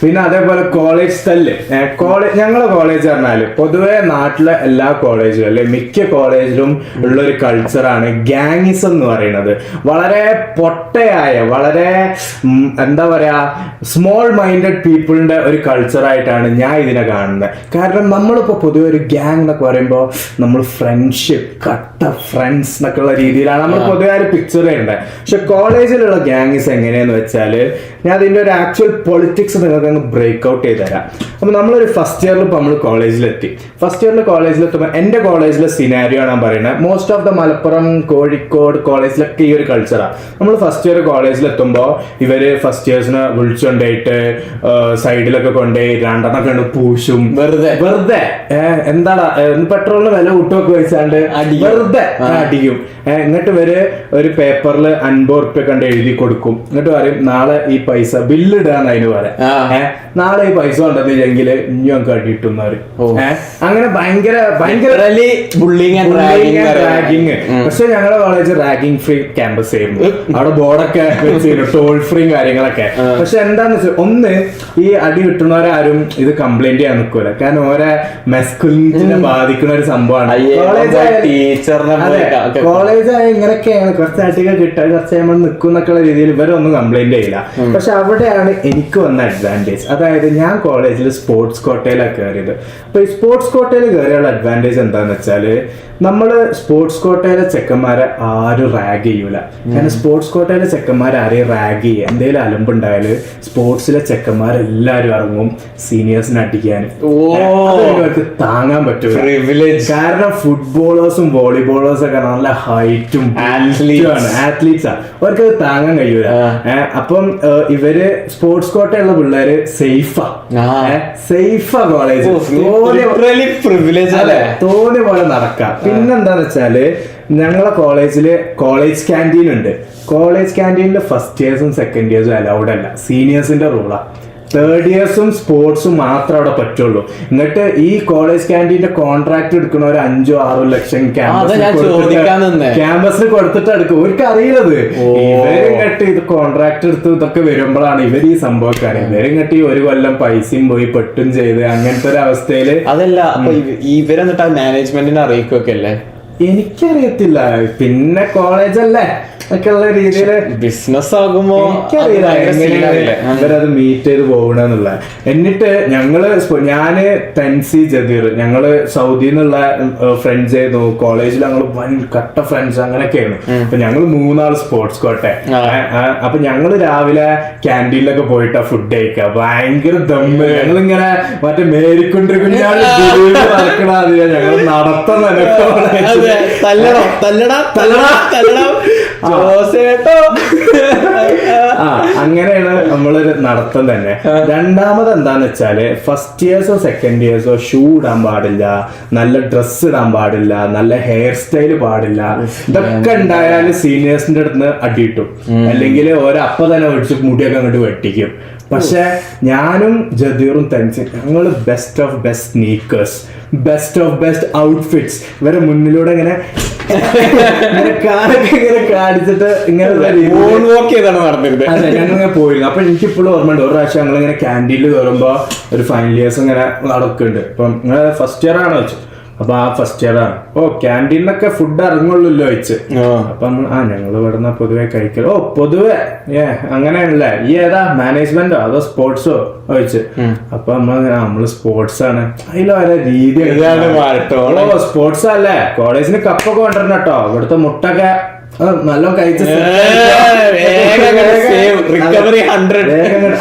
പിന്നെ അതേപോലെ കോളേജ് തല്ല്. ഞങ്ങളെ കോളേജ് പറഞ്ഞാല് പൊതുവെ നാട്ടിലെ എല്ലാ കോളേജിലും അല്ലെ മിക്ക കോളേജിലും ഉള്ള ഒരു കൾച്ചറാണ് ഗാങ്ങിസം എന്ന് പറയുന്നത്. വളരെ പൊട്ടയായ, വളരെ എന്താ പറയാ, സ്മോൾ മൈൻഡഡ് പീപ്പിളിന്റെ ഒരു കൾച്ചറായിട്ടാണ് ഞാൻ ഇതിനെ കാണുന്നത്. കാരണം നമ്മളിപ്പോ പൊതുവെ ഒരു ഗ്യാങ് എന്നൊക്കെ പറയുമ്പോൾ നമ്മൾ ഫ്രണ്ട്ഷിപ്പ്, കട്ട ഫ്രണ്ട്സ് എന്നൊക്കെ ഉള്ള രീതിയിലാണ് നമ്മൾ പൊതുവെ ഒരു പിക്ചർ ചെയ്യുന്നത്. പക്ഷെ കോളേജിലുള്ള ഗാങ്ങിസം എങ്ങനെയാന്ന് വെച്ചാല്, ഞാൻ അതിന്റെ ഒരു ആക്ച്വൽ പൊളിറ്റിക്സ് നിങ്ങൾക്ക് ബ്രേക്ക് ഔട്ട് ചെയ്ത് തരാം. അപ്പൊ നമ്മളൊരു ഫസ്റ്റ് ഇയറിൽ ഇപ്പൊ നമ്മൾ കോളേജിലെത്തി. ഫസ്റ്റ് ഇയറിൽ കോളേജിലെത്തുമ്പോൾ എന്റെ കോളേജിലെ സിനാരിയോ ആണ് ഞാൻ പറയുന്നത്. Most of the Malappuram, Kozhikode കോളേജിലൊക്കെ ഈ ഒരു കൾച്ചറാണ്. നമ്മൾ ഫസ്റ്റ് ഇയർ കോളേജിലെത്തുമ്പോൾ ഇവര് ഫസ്റ്റ് ഇയേഴ്സിനെ വിളിച്ചുകൊണ്ടായിട്ട് സൈഡിലൊക്കെ കൊണ്ടുപോയി രണ്ടെണ്ണൊക്കെ ഉണ്ട് പൂശും. വെറുതെ എന്താടാ പെട്രോളിന് വില കൂട്ടുമൊക്കെ വെച്ചാണ്ട് വെറുതെ അടിക്കും. എന്നിട്ട് ഇവര് ഒരു പേപ്പറിൽ 50 ഉറുപ്പ്യ കണ്ട് എഴുതി കൊടുക്കും. എന്നിട്ട് പറയും നാളെ ഈ പൈസ ബില്ല് ഇടാന്ന് അതിന് പറയാം. നാളെ ഈ പൈസ ഉണ്ടെന്നില്ലെങ്കിൽ ഇനി ഞങ്ങൾക്ക് അടിയിട്ടും അങ്ങനെ ഭയങ്കര റാഗിങ്. പക്ഷെ ഞങ്ങളുടെ കോളേജ് റാഗിങ് ഫ്രീ ക്യാമ്പസ് ആയിരുന്നു. അവിടെ ബോർഡൊക്കെ വെച്ചിരുന്നു, ടോൾ ഫ്രീ കാര്യങ്ങളൊക്കെ. പക്ഷെ എന്താന്ന് വെച്ചാൽ ഒന്ന്, ഈ അടി കിട്ടുന്നവരാരും ഇത് കംപ്ലൈന്റ് ചെയ്യാൻ നിൽക്കൂല. കാരണം ഓരോ മെസ്കുലിനെ ബാധിക്കുന്ന ഒരു സംഭവമാണ്. കോളേജായ ഇങ്ങനെയൊക്കെയാണ്, കുറച്ച് അടികൾ കിട്ടുക, കുറച്ച് നമ്മൾ നിൽക്കും എന്നൊക്കെയുള്ള രീതിയിൽ ഇവരൊന്നും കംപ്ലൈന്റ് ചെയ്യില്ല. പക്ഷെ അവിടെയാണ് എനിക്ക് വന്ന അഡ്വാൻറ്റേജ്. അതായത് ഞാൻ കോളേജിൽ സ്പോർട്സ് കോട്ടയിലാണ് കയറിയത്. അപ്പൊ ഈ സ്പോർട്സ് കോട്ടയിൽ കയറിയുള്ള അഡ്വാൻറ്റേജ് എന്താന്ന് വെച്ചാല്, നമ്മള് സ്പോർട്സ് കോട്ടയിലെ ചെക്കന്മാരെ ആരും റാഗ് ചെയ്യൂല. കാരണം സ്പോർട്സ് കോട്ടയിലെ ചെക്കന്മാരെ ആരെയും റാഗ് ചെയ്യുക, എന്തെങ്കിലും അലമ്പുണ്ടായാല് സ്പോർട്സിലെ ചെക്കന്മാരെല്ലാരും ഇറങ്ങും സീനിയേഴ്സിനെ അടിക്കാൻ. അവർക്ക് താങ്ങാൻ പറ്റൂല. കാരണം ഫുട്ബോളേഴ്സും വോളിബോളേഴ്സും ഒക്കെ നല്ല ഹൈറ്റും ആത്ലീറ്റ്സ് ആണ്. അവർക്ക് അത് താങ്ങാൻ കഴിയൂല. അപ്പം ഇവര് സ്പോർട്സ് കോട്ടയുള്ള പിള്ളേര് സേഫാ കോളേജ്, തോന്നിയ പോലെ നടക്കാം. പിന്നെന്താന്ന് വെച്ചാല്, ഞങ്ങളെ കോളേജില് കോളേജ് ക്യാൻറ്റീൻ ഉണ്ട്. കോളേജ് ക്യാൻറ്റീനിൽ ഫസ്റ്റ് ഇയേഴ്സും സെക്കൻഡ് ഇയേഴ്സും അലൗഡ് അല്ല, സീനിയേഴ്സിന്റെ റൂളാ. തേർഡ് ഇയേഴ്സും സ്പോർട്സും മാത്രം അവിടെ പറ്റുള്ളൂ. എന്നിട്ട് ഈ കോളേജ് ക്യാൻറ്റീന്റെ കോൺട്രാക്ട് എടുക്കണ ഒരു 5-6 ലക്ഷം ക്യാമ്പസിന് കൊടുത്തിട്ട് എടുക്കും. അവർക്ക് അറിയില്ലത്. ഇവരിങ്ങട്ട് ഇത് കോൺട്രാക്ട് എടുത്ത് ഇതൊക്കെ വരുമ്പോഴാണ് ഇവർ ഈ സംഭവക്കാരെ. ഇവരിങ്ങട്ട് 1 കൊല്ലം പൈസയും പോയി പെട്ടും ചെയ്ത് അങ്ങനത്തെ ഒരു അവസ്ഥയില്. അതല്ല ഇവരെന്നിട്ട് മാനേജ്മെന്റിനെ അറിയിക്കുകയൊക്കെ അല്ലേ? എനിക്കറിയത്തില്ല. പിന്നെ കോളേജല്ലേ ഒക്കെയുള്ള രീതിയില് ബിസിനസ് ആകുമ്പോ ഇവരത് മീറ്റ് ചെയ്ത് പോകണെന്നുള്ള. എന്നിട്ട് ഞാന് തെൻസി ജദീർ, ഞങ്ങള് സൗദിയിൽ നിന്നുള്ള ഫ്രണ്ട്സ് ആയിരുന്നു. കോളേജിൽ ഞങ്ങൾ വൻ കട്ട ഫ്രണ്ട്സ് അങ്ങനെയൊക്കെയാണ്. അപ്പൊ ഞങ്ങൾ 3 ആൾ സ്പോർട്സ് കോട്ടെ. അപ്പൊ ഞങ്ങള് രാവിലെ ക്യാൻറ്റീനിലൊക്കെ പോയിട്ടാ ഫുഡ് കഴിക്കുക. ഭയങ്കര ദമ്മ്. ഞങ്ങളിങ്ങനെ മറ്റേ മേരിക്കൊണ്ടിരിക്കുന്ന ഞങ്ങൾ നടത്തം അങ്ങനെയാണ് നമ്മളൊരു നടത്തം തന്നെ. രണ്ടാമത് എന്താന്ന് വെച്ചാല്, ഫസ്റ്റ് ഇയേഴ്സോ സെക്കൻഡ് ഇയേഴ്സോ ഷൂ ഇടാൻ പാടില്ല, നല്ല ഡ്രസ്സ് ഇടാൻ പാടില്ല, നല്ല ഹെയർ സ്റ്റൈല് പാടില്ല. ഇതൊക്കെ ഉണ്ടായാല് സീനിയേഴ്സിന്റെ അടുത്ത് അടിയിട്ടും, അല്ലെങ്കിൽ അപ്പൊ തന്നെ ഒഴിച്ച് മുടിയൊക്കെ അങ്ങോട്ട് വെട്ടിക്കും. പക്ഷെ ഞാനും ജദീറും തെൻസും ഞങ്ങള് best of best sneakers, best of best outfits ഇവരെ മുന്നിലൂടെ ഇങ്ങനെ കാലൊക്കെ ഇങ്ങനെ കാണിച്ചിട്ട് ഇങ്ങനെ ഞങ്ങളിങ്ങനെ പോയിരുന്നു. അപ്പൊ എനിക്കിപ്പോഴും ഓർമ്മയുണ്ട്, ഒരു പ്രാവശ്യം ഞങ്ങളിങ്ങനെ ക്യാൻറ്റീനിൽ കയറുമ്പോ ഒരു ഫൈനൽ ഇയേഴ്സ് ഇങ്ങനെ നടക്കുന്നുണ്ട്. അപ്പം നിങ്ങൾ ഫസ്റ്റ് ഇയർ ആണോ വെച്ചു? അപ്പൊ ആ ഫസ്റ്റ് ഇയർ ആണ്. ക്യാൻറ്റീനൊക്കെ ഫുഡ് ഇറങ്ങുള്ളൂല്ലോ വെച്ച്. അപ്പൊ ഞങ്ങൾ ഇവിടുന്ന് പൊതുവെ കഴിക്കലോ പൊതുവെ അങ്ങനെയാണല്ലേ. ഈ ഏതാ മാനേജ്മെന്റോ അതോ സ്പോർട്സോ ചോദിച്ചു. അപ്പൊ നമ്മള് സ്പോർട്സ് ആണ്. അതിൽ വരെ രീതി സ്പോർട്സ് അല്ലേ, കോളേജിന് കപ്പൊക്കെ കൊണ്ടുവരണം കേട്ടോ. ഇവിടുത്തെ മുട്ടൊക്കെ നല്ല കഴിച്ച.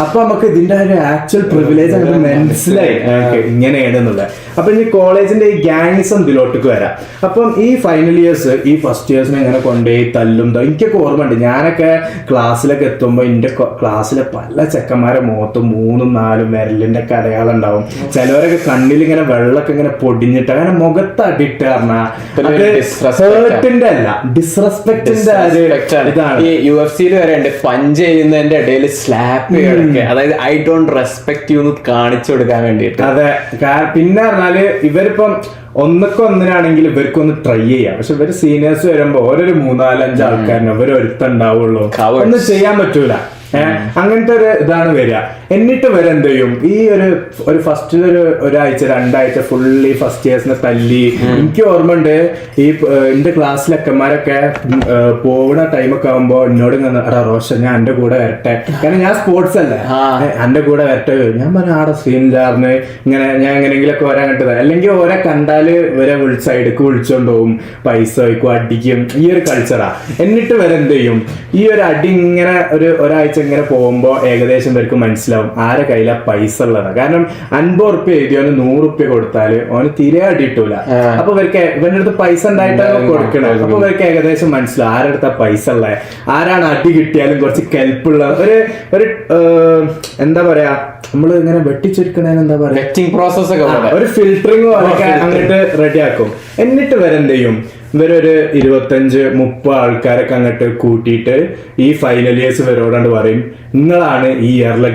അപ്പൊ നമുക്ക് ഇതിന്റെ ഒരു ആക്ച്വൽ പ്രിവിലേജ് അങ്ങനെ മനസ്സിലായി ഇങ്ങനെയാണെന്നുള്ളത്. അപ്പൊ ഈ കോളേജിന്റെ ഈ ഗാങ്ങിസം ഇതിലോട്ടേക്ക് വരാം. അപ്പം ഈ ഫൈനൽ ഇയേഴ്സ് ഈ ഫസ്റ്റ് ഇയേഴ്സിനെ ഇങ്ങനെ കൊണ്ടുപോയി തല്ലും. എനിക്കൊക്കെ ഓർമ്മയുണ്ട്, ഞാനൊക്കെ ക്ലാസ്സിലൊക്കെ എത്തുമ്പോ എന്റെ ക്ലാസ്സിലെ പല ചെക്കന്മാരെ മുഖത്തും 3-4 വിരലിന്റെ ഒക്കെ അടയാളം ഉണ്ടാവും. ചിലവരൊക്കെ കണ്ണിൽ ഇങ്ങനെ വെള്ളമൊക്കെ ഇങ്ങനെ പൊടിഞ്ഞിട്ട് അങ്ങനെ മുഖത്ത് അടിയിട്ട് പറഞ്ഞാൽ ഹേർട്ടിന്റെ അല്ല, ഡിസ്റെസ്പെക്ടിന്റെ ഇതാണ്. ഈ UFC വരെ ഉണ്ട് പഞ്ച് ചെയ്യുന്നതിന്റെ ഇടയിൽ സ്ലാപ്പ് ചെയ്യണൊക്കെ. അതായത് ഐ ഡോണ്ട് റെസ്പെക്ട് യു എന്ന് കാണിച്ചു കൊടുക്കാൻ വേണ്ടിട്ട്. അതെ. പിന്നെ പറഞ്ഞാല് ഇവരിപ്പം ഒന്നിനാണെങ്കിൽ ഇവർക്കൊന്ന് ട്രൈ ചെയ്യാം. പക്ഷെ ഇവര് സീനിയേഴ്സ് വരുമ്പോ ഓരോ 3-4-5 ആൾക്കാരിന് ഇവരൊരുത്തുണ്ടാവുള്ളൂ, ഒന്നും ചെയ്യാൻ പറ്റൂല. അങ്ങനത്തെ ഒരു ഇതാണ് വരിക. എന്നിട്ട് വരെ എന്ത് ചെയ്യും, ഈ ഒരു ഫസ്റ്റിലൊരു ഒരാഴ്ച 2 ആഴ്ച ഫുള്ളി ഫസ്റ്റ് ഇയേഴ്സിനെ തല്ലി. എനിക്ക് ഓർമ്മ ഉണ്ട്, ഈ എന്റെ ക്ലാസ്സിലൊക്കെമാരൊക്കെ പോകുന്ന ടൈമൊക്കെ ആകുമ്പോ എന്നോട് എടാ റോഷൻ ഞാൻ എന്റെ കൂടെ വരട്ടെ, കാരണം ഞാൻ സ്പോർട്സ് അല്ലേ, എന്റെ കൂടെ വരട്ടെ. ഞാൻ പറഞ്ഞ ആടെ സീനിലാർന്ന് ഇങ്ങനെ ഞാൻ എങ്ങനെയെങ്കിലൊക്കെ വരാൻ കിട്ടത്. അല്ലെങ്കിൽ ഓരെ കണ്ടാല് വരെ സൈഡിക്ക് വിളിച്ചോണ്ട് പോകും, പൈസ വയ്ക്കും, അടിക്കും. ഈ ഒരു കൾച്ചറാ. എന്നിട്ട് വരെ എന്ത് ചെയ്യും, ഈ ഒരു അടി ഇങ്ങനെ ഒരാഴ്ച ഇങ്ങനെ പോകുമ്പോ ഏകദേശം പേർക്ക് മനസ്സിലാവും ആരെ കയ്യിലാ പൈസ ഉള്ളതാ. കാരണം 50 ഉറുപ്പ്യ എഴുതിയോന് 100 ഉറുപ്പ്യ കൊടുത്താല് ഓന് തീരെ അടി കിട്ടൂല. അപ്പൊ ഇവർക്ക് ഇവന്റെ അടുത്ത് പൈസ ഉണ്ടായിട്ടാണ് കൊടുക്കണത്. അപ്പൊ ഇവർക്ക് ഏകദേശം മനസ്സിലാവും ആരുടെ അടുത്താ പൈസ ഉള്ളത്, ആരാണ് അടി കിട്ടിയാലും കുറച്ച് കെൽപ്പുള്ള ഒരു എന്താ പറയാ, നമ്മള് ഇങ്ങനെ വെട്ടിച്ചൊരുക്കണേന് എന്താ പറയാ, പ്രോസസ് ഒക്കെ ഒരു ഫിൽറ്ററിങ് അങ്ങോട്ട് റെഡിയാക്കും. എന്നിട്ട് വരെ എന്ത് ചെയ്യും, ഇവരൊരു 25-30 ആൾക്കാരൊക്കെ അങ്ങോട്ട് കൂട്ടിയിട്ട് ഈ ഫൈനൽ ഇയേഴ്സ് ഇവരോടാണ്ട് പറയും, നിങ്ങളാണ് ഈ ഇയറിലെ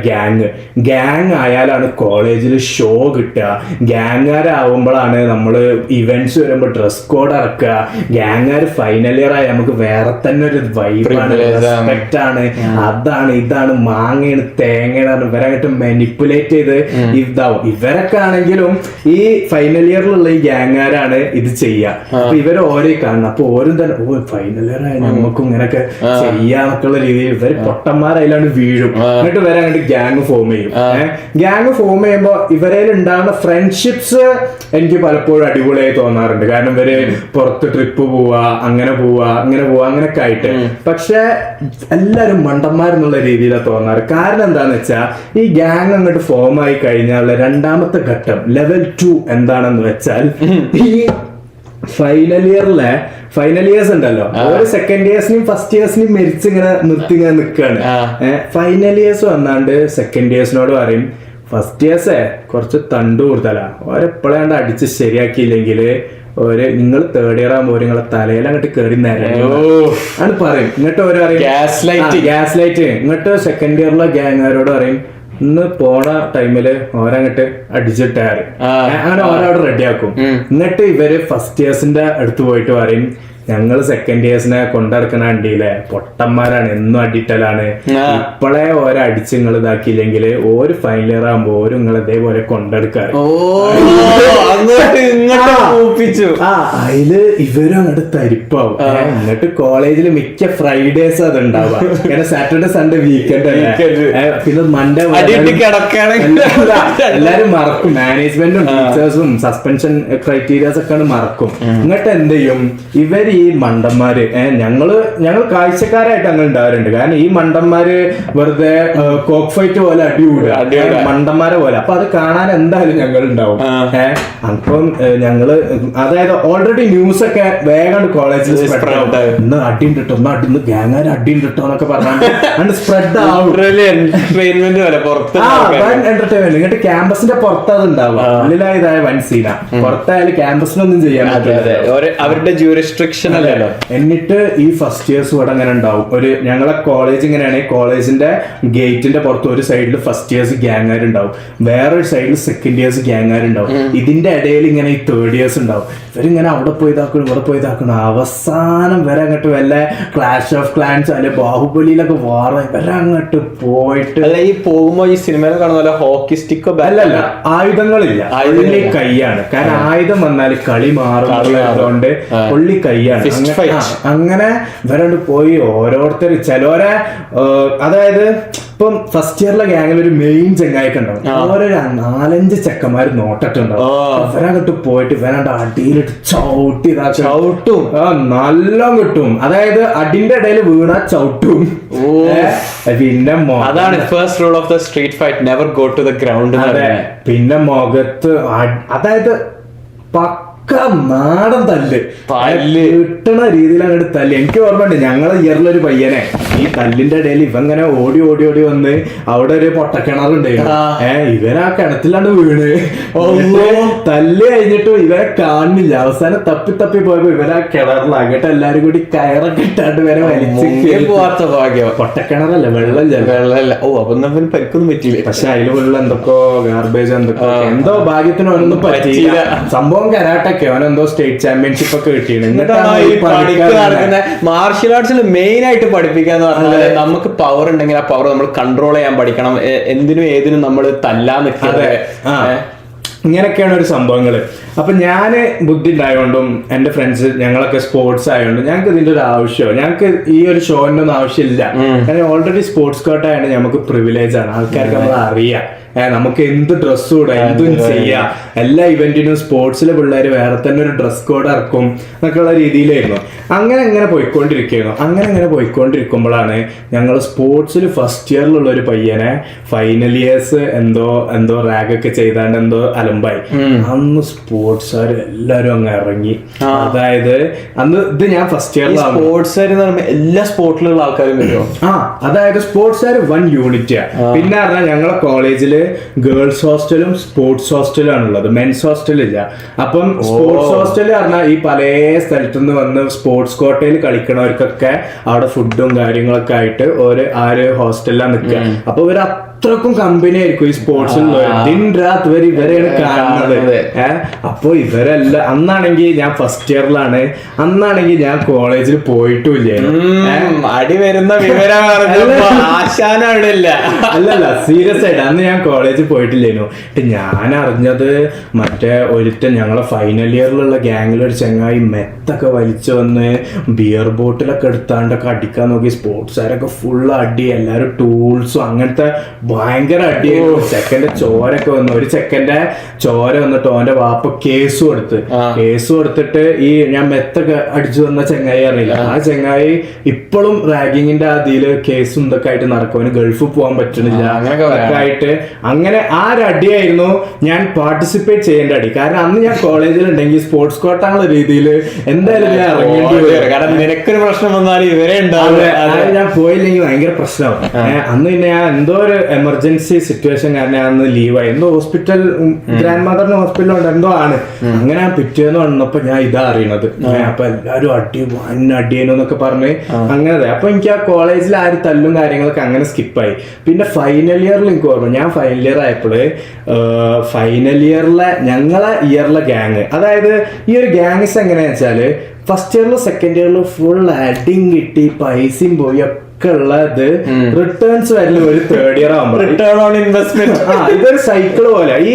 ഗ്യാങ് ആയാലാണ് കോളേജിൽ ഷോ കിട്ടുക, ഗ്യാങ്ങാരാവുമ്പോഴാണ് നമ്മള് ഇവന്റ്സ് വരുമ്പോ ഡ്രസ് കോഡ് ഇറക്കുക, ഗ്യാങ്ങാര് ഫൈനൽ ഇയർ ആയി നമുക്ക് വേറെ തന്നെ ഒരു വൈബാണ്, റെസ്പെക്റ്റ് ആണ്, അതാണ് ഇതാണ് മാങ്ങയാണ് തേങ്ങയാണ് ഇവരങ്ങോട്ട് മാനിപ്പുലേറ്റ് ചെയ്ത് ഇതാവും. ഇവരൊക്കെ ആണെങ്കിലും ഈ ഫൈനൽ ഇയറിലുള്ള ഈ ഗ്യാങ്ങാരാണ് ഇത് ചെയ്യുക. അപ്പൊ ഇവര് ഓരോ കാണണം. അപ്പൊ ഓരോ തന്നെ ഫൈനൽ ഇയർ ആയി നമുക്കും ഇങ്ങനൊക്കെ ചെയ്യാന്നൊക്കെയുള്ള രീതിയിൽ ഇവര് പൊട്ടന്മാരതിലാണ് വീഴും. എന്നിട്ട് വരെ അങ്ങോട്ട് ഗ്യാങ് ഫോം ചെയ്യും. ഗ്യാങ് ഫോം ചെയ്യുമ്പോ ഇവരേൽ ഉണ്ടാകുന്ന ഫ്രണ്ട്ഷിപ്സ് എനിക്ക് പലപ്പോഴും അടിപൊളിയായി തോന്നാറുണ്ട്. കാരണം ഇവര് പുറത്ത് ട്രിപ്പ് പോവാ, അങ്ങനെ അങ്ങനെയൊക്കെ ആയിട്ട്. പക്ഷെ എല്ലാരും മണ്ടന്മാരെന്നുള്ള രീതിയിലാണ് തോന്നാറ്. കാരണം എന്താന്ന് വെച്ചാൽ ഈ ഗ്യാങ് അങ്ങോട്ട് ഫോം ആയി കഴിഞ്ഞാൽ രണ്ടാമത്തെ ഘട്ടം ലെവൽ 2 എന്താണെന്ന് വെച്ചാൽ, ഈ ഫൈനൽ ഇയേഴ്സ് ഉണ്ടല്ലോ, ഓരോ സെക്കൻഡ് ഇയേഴ്സിനും ഫസ്റ്റ് ഇയേഴ്സിനും മെരിച്ച് ഇങ്ങനെ ഇങ്ങനെ നിൽക്കാണ്. ഫൈനൽ ഇയേഴ്സ് വന്നാണ്ട് സെക്കൻഡ് ഇയേഴ്സിനോട് പറയും, ഫസ്റ്റ് ഇയേഴ്സേ കുറച്ച് തണ്ടു കൂടുതലാ, ഓരെപ്പോഴാണ്ട് അടിച്ച് ശരിയാക്കിയില്ലെങ്കിൽ നിങ്ങൾ തേർഡ് ഇയർ ആകുമ്പോ നിങ്ങളെ തലയിൽ അങ്ങോട്ട് കയറി നേരം പറയും. ഇങ്ങോട്ട് ഓരോ പറയും ഗ്യാസ് ലൈറ്റ്. ഇങ്ങോട്ട് സെക്കൻഡ് ഇയറിലെ ഗ്യാങ്ങാരോട് പറയും, ഇന്ന് പോണ ടൈമില് ഓരങ്ങട്ട് അടിച്ചിട്ടാറ്. അങ്ങനെ ഓരോടെ റെഡിയാക്കും. എന്നിട്ട് ഇവര് ഫസ്റ്റ് ഇയേഴ്സിന്റെ അടുത്ത് പോയിട്ട് പറയും, ഞങ്ങള് സെക്കൻഡ് ഇയേഴ്സിനെ കൊണ്ടിറക്കണ വണ്ടിയിലെ പൊട്ടന്മാരാണ്, എന്നും അടിയിട്ടലാണ്, ഇപ്പോഴേ ഓരോ അടിച്ച് നിങ്ങൾ ഇതാക്കിയില്ലെങ്കിൽ ഒരു ഫൈനൽ ഇയർ ആകുമ്പോ ഓരോ നിങ്ങൾ ഇതേപോലെ കൊണ്ടെടുക്കാറ്. അതില് ഇവരും അങ്ങോട്ട് തരിപ്പാവും. എന്നിട്ട് കോളേജിൽ മിക്ക ഫ്രൈഡേസ് അത് ഉണ്ടാവുക. കാരണം സാറ്റർഡേ സൺഡേ വീക്കെൻഡ് അല്ലേ, പിന്നെ മൺഡേ എല്ലാരും മറക്കും. മാനേജ്മെന്റും ടീച്ചേഴ്സും സസ്പെൻഷൻ ക്രൈറ്റീരിയാസ് ഒക്കെ മറക്കും. എന്നിട്ട് എന്ത് ചെയ്യും ഇവര്, ഈ മണ്ടന്മാര് ഞങ്ങൾ കാഴ്ചക്കാരായിട്ട് അങ്ങനെ ഉണ്ടാവാറുണ്ട്. കാരണം ഈ മണ്ടന്മാര് വെറുതെ കോക്ക് ഫൈറ്റ് പോലെ അടികൂടുക, മണ്ടന്മാരെ പോലെ. അപ്പൊ അത് കാണാൻ എന്തായാലും ഞങ്ങൾ ഉണ്ടാവും. അപ്പം ഞങ്ങള് അതായത് ഓൾറെഡി ന്യൂസ് ഒക്കെ വേഗം കോളേജിൽ സ്പ്രെഡ് ആവും. ഇന്ന് അടിയും കിട്ടും, ഇന്ന് ഗ്യാങ്ങാര് അടിയും കിട്ടും എന്നൊക്കെ പറഞ്ഞാൽ സ്പ്രെഡ് ആവും. എന്റർടൈൻമെന്റ്. ഇങ്ങോട്ട് ക്യാമ്പസിന്റെ പുറത്ത് അത് ഉണ്ടാവും. ഉള്ളിലായതായ വൻ സീന. പുറത്തായാലും ക്യാമ്പസിനൊന്നും ചെയ്യാൻ പറ്റില്ല, അവരുടെ ജൂറിസ്ട്രിക്ഷൻ അല്ലല്ലോ. എന്നിട്ട് ഈ ഫസ്റ്റ് ഇയേഴ്സ് ഇവിടെ അങ്ങനെ ഉണ്ടാവും. ഞങ്ങളെ കോളേജ് ഇങ്ങനെയാണ്, കോളേജിന്റെ ഗേറ്റിന്റെ പുറത്ത് ഒരു സൈഡിൽ ഫസ്റ്റ് ഇയേഴ്സ് ഗ്യാങ്ങാരുണ്ടാവും, വേറൊരു സൈഡിൽ സെക്കൻഡ് ഇയേഴ്സ് ഗ്യാങ്ങാരുണ്ടാവും. ഇതിന്റെ ഇടയിൽ ഇങ്ങനെ ഈ തേർഡ് ഇയേഴ്സ് ഉണ്ടാവും. ഇവരിങ്ങനെ അവിടെ പോയി ഇതാക്കണം, ഇവിടെ പോയി ഇതാക്കണം. അവസാനം വരെ അങ്ങോട്ട് വല്ല ക്ലാഷ് ഓഫ് ക്ലാൻസ് അല്ലെ ബാഹുബലിയിലൊക്കെ വാറ ഇവരെ അങ്ങോട്ട് പോയിട്ട്. അല്ല, ഈ പോകുമ്പോ ഈ സിനിമയിൽ കാണുന്ന ഹോക്കി സ്റ്റിക്കോ അല്ലല്ല, ആയുധങ്ങളില്ല, പുള്ളി കൈയാണ്. കാരണം ആയുധം വന്നാൽ കളി മാറുന്നതുകൊണ്ട് പുള്ളി കൈയാണ്. അങ്ങനെ ഇവരോട് പോയി ഓരോരുത്തർ ചിലവരെ, അതായത് ഇപ്പം ഫസ്റ്റ് ഇയറിലെ ഗ്യാങ്ങിൽ ഒരു മെയിൻ ചെങ്ങായിക്ക് ഉണ്ടാവും, ഓരോ 4-5 ചെക്കന്മാര് നോട്ടിട്ടുണ്ടാവും. ഇവരങ്ങോട്ട് പോയിട്ട് ഇവരണ്ട് അടിയിലിട്ട് ചവിട്ടും നല്ല കിട്ടും. അതായത് അടിന്റെ ഇടയിൽ വീണ ചവിട്ടും. പിന്നെ അതാണ് first rule of the street fight, never go to the ground. പിന്നെ മുഖത്ത് അതായത് നാടൻ തല്ല് കിട്ടണ രീതിയിൽ അങ്ങോട്ട് തല്ല്. എനിക്ക് ഓർമ്മയുണ്ട്, ഞങ്ങളെ ഇയറിലൊരു പയ്യനെ ഈ തല്ലിന്റെ ഇടയിൽ ഇവങ്ങനെ ഓടി വന്ന് അവിടെ ഒരു പൊട്ടക്കിണറുണ്ടായിരുന്നു. ഇവരാ കിണറ്റിലാണ് വീണ്. തല്ല് കഴിഞ്ഞിട്ടും ഇവരെ കാണുന്നില്ല. അവസാനം തപ്പി പോയപ്പോ ഇവരാ കിണറിലാകട്ടെ എല്ലാരും കൂടി കയറൊക്കെ ഇട്ടാണ്ട് വരെ വലിച്ച് പോവാത്ത ഭാഗ്യം. പൊട്ടക്കിണറല്ല, വെള്ളമില്ല. അപ്പൊ പരിക്കൊന്നും പറ്റിയില്ല. പക്ഷെ അതില് വെള്ളം എന്തൊക്കെയോ ഗാർബേജ് എന്തോ ഭാഗ്യത്തിന് ഒന്നും പറ്റിയില്ല. സംഭവം കരാട്ടെ കരാട്ടൊക്കെ അവനെന്തോ സ്റ്റേറ്റ് ചാമ്പ്യൻഷിപ്പ് ഒക്കെ കിട്ടിയാണ്. എന്നിട്ടാണ് ഈ പണിക്ക് നടക്കുന്ന മാർഷ്യൽ ആർട്സിൽ മെയിൻ ആയിട്ട് പഠിപ്പിക്കാന്ന് പറഞ്ഞാൽ നമുക്ക് പവർ ഉണ്ടെങ്കിൽ ആ പവർ നമ്മൾ കൺട്രോൾ ചെയ്യാൻ പഠിക്കണം. എന്തിനും ഏതിനും നമ്മൾ തല്ലാൻ നിൽക്കാതെ ഇങ്ങനെയൊക്കെയാണ് ഒരു സംഭവങ്ങൾ. അപ്പൊ ഞാൻ ബുദ്ധി ഉണ്ടായതുകൊണ്ടും എൻ്റെ ഫ്രണ്ട്സ് ഞങ്ങളൊക്കെ സ്പോർട്സ് ആയതുകൊണ്ടും ഞങ്ങൾക്ക് ഇതിന്റെ ഒരു ആവശ്യമോ ഞങ്ങൾക്ക് ഈ ഒരു ഷോന്റെ ഒന്നും ആവശ്യമില്ല. കാരണം ഓൾറെഡി സ്പോർട്സ് കോട്ടായാണ് നമുക്ക് പ്രിവിലേജ് ആണ്, ആൾക്കാർക്ക് നമ്മൾ അറിയാം. നമുക്ക് എന്ത് ഡ്രസ്സും ഇടാം, എന്തും ചെയ്യാം. എല്ലാ ഇവന്റിനും സ്പോർട്സിലെ പിള്ളേർ വേറെ തന്നെ ഒരു ഡ്രസ് കോഡ് ഇറക്കും എന്നൊക്കെയുള്ള രീതിയിലായിരുന്നു. അങ്ങനെ പോയിക്കൊണ്ടിരിക്കുമ്പോഴാണ് ഞങ്ങൾ സ്പോർട്സിൽ ഫസ്റ്റ് ഇയറിലുള്ള ഒരു പയ്യനെ ഫൈനൽ ഇയേഴ്സ് എന്തോ റാഗൊക്കെ ചെയ്താണ്ട് എന്തോ അലമ്പായി. അന്ന് സ്പോർട്സുകാർ എല്ലാരും അങ്ങ് ഇറങ്ങി. അതായത് അന്ന് ഇത് ഞാൻ ഫസ്റ്റ് ഇയറിലാണ്. സ്പോർട്സുകാർ എല്ലാ സ്പോർട്ടിലുള്ള ആൾക്കാരും വരുമോ? അതായത് സ്പോർട്സുകാർ വൺ യൂണിറ്റാ. പിന്നെ പറഞ്ഞാൽ ഞങ്ങളെ കോളേജില് ഗേൾസ് ഹോസ്റ്റലും സ്പോർട്സ് ഹോസ്റ്റലും ആണുള്ളത്, മെൻസ് ഹോസ്റ്റലില്ല. അപ്പം സ്പോർട്സ് ഹോസ്റ്റൽ പറഞ്ഞാൽ ഈ പല സ്ഥലത്തുനിന്ന് വന്ന് സ്പോർട്സ് കോട്ടയിൽ കളിക്കണവർക്കൊക്കെ അവിടെ ഫുഡും കാര്യങ്ങളൊക്കെ ആയിട്ട് ആ ഒരു ഹോസ്റ്റലിലാണ് നിൽക്കുക. അപ്പൊ ഇവർ അത്രക്കും കമ്പനി ആയിരിക്കും ഈ സ്പോർട്സിൽ ദിൻ രാത് വരെ ഇവരെയാണ് കാണുന്നത്. അപ്പൊ ഇവരെല്ലാം അന്നാണെങ്കിൽ ഞാൻ ഫസ്റ്റ് ഇയറിലാണ്, അന്നാണെങ്കിൽ ഞാൻ കോളേജിൽ പോയിട്ടുമില്ല. അടി വരുന്ന വിവരം അല്ലല്ല, സീരിയസ് ആയിട്ട് അന്ന് ഞാൻ കോളേജിൽ പോയിട്ടില്ലേനു. ഞാൻ അറിഞ്ഞത് മറ്റേ ഒരുത്തൻ ഞങ്ങളെ ഫൈനൽ ഇയറിലുള്ള ഗ്യാങ്ങിലൊരു ചെങ്ങായി മെത്തൊക്കെ വലിച്ചു വന്ന് ബിയർ ബോട്ടിലൊക്കെ എടുത്താണ്ടൊക്കെ അടിക്കാൻ നോക്കി. സ്പോർട്സുകാരൊക്കെ ഫുള്ള് അടി, എല്ലാവരും ടൂൾസും അങ്ങനത്തെ ഭയങ്കര അടിയായിരുന്നു. ചെക്കന്റെ ചോരൊക്കെ വന്നു. ഒരു ചെക്കന്റെ ചോര വന്നിട്ട് ഓന്റെ വാപ്പ കേസ് കൊടുത്തിട്ട് ഈ ഞാൻ മെത്തൊക്കെ അടിച്ചു വന്ന ചെങ്ങായി അറിയില്ല, ആ ചെങ്ങായി ഇപ്പോഴും റാഗിങ്ങിന്റെ അതില് കേസും ഇതൊക്കെ ആയിട്ട് നടക്കും. അവന് ഗൾഫിൽ പോകാൻ പറ്റണില്ല അങ്ങനെയൊക്കെ ആയിട്ട്. അങ്ങനെ ആ ഒരു അടിയായിരുന്നു ഞാൻ പാർട്ടിസിപ്പേറ്റ് ചെയ്യേണ്ട അടി. കാരണം അന്ന് ഞാൻ കോളേജിൽ ഉണ്ടെങ്കിൽ സ്പോർട്സ് കോട്ടാനുള്ള രീതിയിൽ എന്തായാലും ഞാൻ ഇറങ്ങേണ്ടി വരും. കാരണം നിനക്കൊരു പ്രശ്നം വന്നാൽ ഇവരെ ഞാൻ പോയില്ലെങ്കിൽ ഭയങ്കര പ്രശ്നമാവും. അന്ന് പിന്നെ ഞാൻ എന്തോ ഒരു എമർജൻസി സിറ്റുവേഷൻ കാരണം ഞാൻ അന്ന് ലീവായി. എന്തോ ഹോസ്പിറ്റൽ ഗ്രാൻഡ് മദറിന് ഹോസ്പിറ്റലുണ്ട് എന്തോ ആണ്. അങ്ങനെ ഞാൻ പിറ്റേന്ന് വന്നപ്പോ ഞാൻ ഇതാ അറിയണത്. അപ്പൊ എല്ലാരും അടിയേനൊക്കെ പറഞ്ഞ് അങ്ങനെ. അപ്പൊ എനിക്ക് ആ കോളേജിൽ ആ ഒരു തല്ലും കാര്യങ്ങളൊക്കെ അങ്ങനെ സ്കിപ്പായി. പിന്നെ ഫൈനൽ ഇയറിൽ എനിക്ക് ഓർമ്മ, ഞാൻ ഫൈനൽ ഇയർ ആയപ്പോള് ഫൈനൽ ഇയറിലെ ഞങ്ങളെ ഇയറിലെ ഗ്യാങ്, അതായത് ഈ ഒരു ഗ്യാങ്സ് എങ്ങനെയാ വെച്ചാല് ഫസ്റ്റ് ഇയറിലും സെക്കൻഡ് ഇയറിലും ഫുൾ അടിയും കിട്ടി പൈസയും പോയി ഉള്ളത് റിട്ടേൺസ് വരല് ഒരു തേർഡ് ഇയർ ആകുമ്പോൾ റിട്ടേൺ ഓൺ ഇൻവെസ്റ്റ്മെന്റ്. ഇതൊരു സൈക്കിൾ പോലെ. ഈ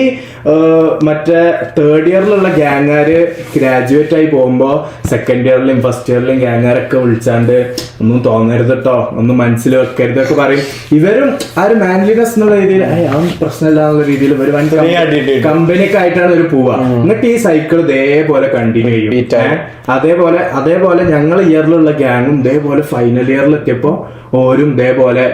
മറ്റേ തേർഡ് ഇയറിലുള്ള ഗ്യാങ്ങാര് ഗ്രാജുവേറ്റ് ആയി പോകുമ്പോ സെക്കൻഡ് ഇയറിലും ഫസ്റ്റ് ഇയറിലും ഗ്യാങ്ങാരൊക്കെ വിളിച്ചാണ്ട് ഒന്നും തോന്നരുത് കേട്ടോ, ഒന്നും മനസ്സിൽ വെക്കരുത് ഒക്കെ പറയും. ഇവരും ആ ഒരു മാൻലിനെസ് എന്നുള്ള രീതിയിൽ അതൊന്നും പ്രശ്നമില്ല എന്നുള്ള രീതിയിൽ ഒരു വൻ കമ്പനിയൊക്കെ ആയിട്ടാണ് ഒരു പോവുക. എന്നിട്ട് ഈ സൈക്കിൾ ഇതേപോലെ കണ്ടിന്യൂ ചെയ്യും. അതേപോലെ ഞങ്ങൾ ഇയറിലുള്ള ഗ്യാങ്ങും ഇതേപോലെ ഫൈനൽ ഇയറിൽ എത്തിയപ്പോ ഓരും ഇതേപോലെ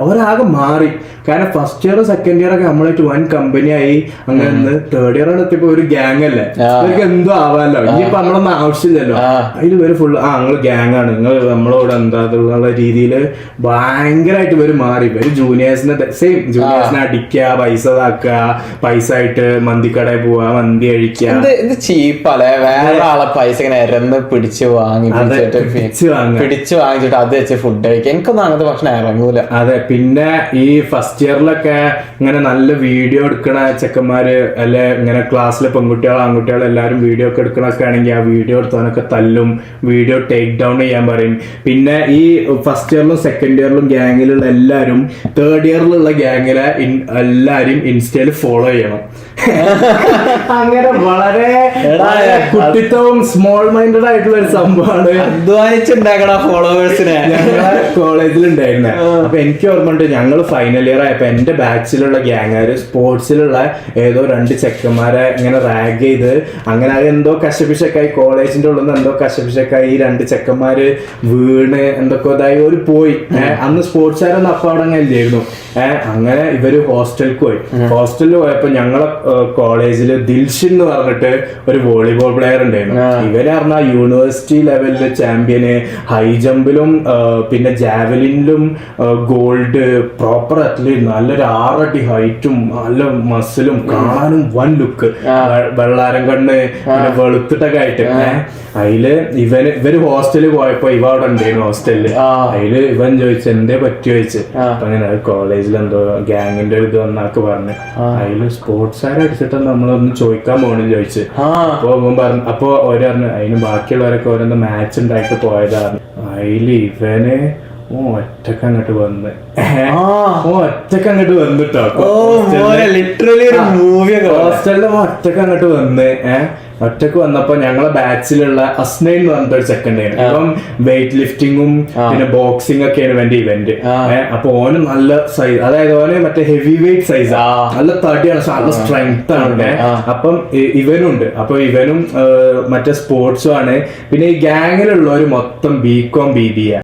ഒരാകെ മാറി. കാരണം ഫസ്റ്റ് ഇയറും സെക്കൻഡ് ഇയർ ഒക്കെ നമ്മളായിട്ട് വൻ കമ്പനിയായി. അങ്ങനെ തേർഡ് ഇയർ എത്തിയപ്പോ ഒരു ഗ്യാങ് അല്ലേ, അവർക്ക് എന്തോ ആവാമല്ലോ, ഇനിയിപ്പോ നമ്മളൊന്നും ആവശ്യമില്ലല്ലോ. അതിൽ ഇവര് ഫുള്ള് നിങ്ങൾ ഗ്യാങ് ആണ്, നിങ്ങൾ നമ്മളോട് എന്താ എന്നുള്ള രീതിയിൽ ഭയങ്കരമായിട്ട് ഇവര് മാറി. ഇവര് ജൂനിയേഴ്സിനെ ജൂനിയേഴ്സിനെ അടിക്കുക, പൈസ ഇതാക്കുക, പൈസ ആയിട്ട് മന്തിക്കടയിൽ പോവാ, മന്തി കഴിക്കുക. ഇത് ചീപ്പല്ലേ, വേറെ ആളെ പൈസ ഇങ്ങനെ ഇരന്ന് പിടിച്ചു വാങ്ങിച്ചിട്ട് അത് വെച്ച് ഫുഡ് കഴിക്കുക. എനിക്കൊന്നും അങ്ങനത്തെ ഭക്ഷണം ഇറങ്ങൂല. അതെ. പിന്നെ ഈ ഫസ്റ്റ് ഇയറിലൊക്കെ ഇങ്ങനെ നല്ല വീഡിയോ എടുക്കണ ചെക്കന്മാര് അല്ലെ, ഇങ്ങനെ ക്ലാസ്സിലെ പെൺകുട്ടികൾ ആൺകുട്ടികൾ എല്ലാവരും വീഡിയോ ഒക്കെ എടുക്കണൊക്കെ ആണെങ്കിൽ ആ വീഡിയോ എടുത്തവനൊക്കെ തല്ലും, വീഡിയോ ടേക്ക് ഡൗൺ ചെയ്യാൻ പറയും. പിന്നെ ഈ ഫസ്റ്റ് ഇയറിലും സെക്കൻഡ് ഇയറിലും ഗ്യാങ്ങിലുള്ള എല്ലാവരും തേർഡ് ഇയറിലുള്ള ഗ്യാങ്ങിലെ എല്ലാരും ഇൻസ്റ്റയിൽ ഫോളോ ചെയ്യണം. അങ്ങനെ വളരെ കുട്ടിത്തവും സ്മോൾ മൈൻഡഡ് ആയിട്ടുള്ള ഒരു സംഭവമാണ്. അധ്വാനിച്ചുണ്ടാക്കണ ഫോളോവേഴ്സിനെ ഞങ്ങളെ കോളേജിൽ ഉണ്ടായിരുന്നത്. അപ്പൊ എനിക്ക് ഓർമ്മയുണ്ട്, ഞങ്ങൾ ഫൈനൽ ഇയർ ആയപ്പോ എന്റെ ബാച്ചിലുള്ള ഗ്യാങ്ങാര് സ്പോർട്സിലുള്ള ഏതോ 2 ചെക്കന്മാരെ ഇങ്ങനെ റാഗ് ചെയ്ത് അങ്ങനെ അത് എന്തോ കശപിശക്കായി, കോളേജിന്റെ ഉള്ളിൽ നിന്ന് എന്തോ കശപിശക്കായി ഈ 2 ചെക്കന്മാര് വീണ് എന്തൊക്കെ ഇതായി ഒരു പോയി. അന്ന് സ്പോർട്സുകാരൊന്നും അപ്പൊ അവിടെ അങ്ങനെ ഇല്ലായിരുന്നു. അങ്ങനെ ഇവര് ഹോസ്റ്റലിൽ പോയി. ഹോസ്റ്റലിൽ പോയപ്പോ ഞങ്ങളെ കോളേജില് ദിൽഷൻ എന്ന് പറഞ്ഞിട്ട് ഒരു വോളിബോൾ പ്ലെയർ ഉണ്ടായിരുന്നു. ഇവര് പറഞ്ഞാൽ യൂണിവേഴ്സിറ്റി ലെവലില് ചാമ്പ്യന്, ഹൈ ജമ്പിലും പിന്നെ ജാവലിനിലും ഗോൾഡ്, പ്രോപ്പർ അത്ലറ്റ്, നല്ലൊരു 6 അടി ഹൈറ്റും നല്ല മസിലും കാണാനും വൻ ലുക്ക്, വെള്ളാരം കണ്ണ്, പിന്നെ വെളുത്തിട്ടൊക്കെ ആയിട്ട്. ഇവര് ഹോസ്റ്റലിൽ പോയപ്പോ ഇവ അവിടെ ഉണ്ടായിരുന്നു ഹോസ്റ്റലില്. അതില് ഇവൻ ചോദിച്ചു എന്തേ പറ്റി ചോദിച്ചു. അപ്പൊ അങ്ങനെ കോളേജിൽ എന്തോ ഗ്യാങ്ങിന്റെ ഒരു ഇത് വന്നാക്ക് പറഞ്ഞു. അതില് സ്പോർട്സ് അടിച്ചിട്ട് നമ്മളൊന്ന് ചോദിക്കാൻ പോകണെന്ന് ചോദിച്ചു. അപ്പൊ അവൻ പറഞ്ഞു, അപ്പൊ ഓര് പറഞ്ഞു അതിന് ബാക്കിയുള്ളവരൊക്കെ ഓരോന്ന് മാച്ച് ഉണ്ടായിട്ട് പോയതാണ്. അതില് ഇവന് ഒറ്റക്ക് അങ്ങോട്ട് വന്ന് ഒറ്റക്ക് അങ്ങോട്ട് വന്നിട്ടോ ഹോസ്റ്റലില് ഒറ്റക്ക് അങ്ങോട്ട് വന്ന് ഒറ്റക്ക് വന്നപ്പോ ഞങ്ങളെ ബാച്ചിലുള്ള അസ്നൈൻ എന്ന് പറഞ്ഞിട്ട് ഒരു സെക്കൻഡ് ആയിരുന്നു. ഇപ്പം വെയിറ്റ് ലിഫ്റ്റിങ്ങും പിന്നെ ബോക്സിംഗ് ഒക്കെയാണ് വേണ്ടി ഇവന്റ്. അപ്പൊ ഓന് നല്ല സൈസ്, അതായത് ഓന് മറ്റേ ഹെവി വെയിറ്റ് സൈസ്, നല്ല തടിയാണ്, നല്ല സ്ട്രെങ്ത് ആണ്. അപ്പം ഇവനുണ്ട്. അപ്പൊ ഇവനും മറ്റേ സ്പോർട്സും ആണ്. പിന്നെ ഈ ഗ്യാങ്ങിലുള്ളവര് മൊത്തം BCom BBA.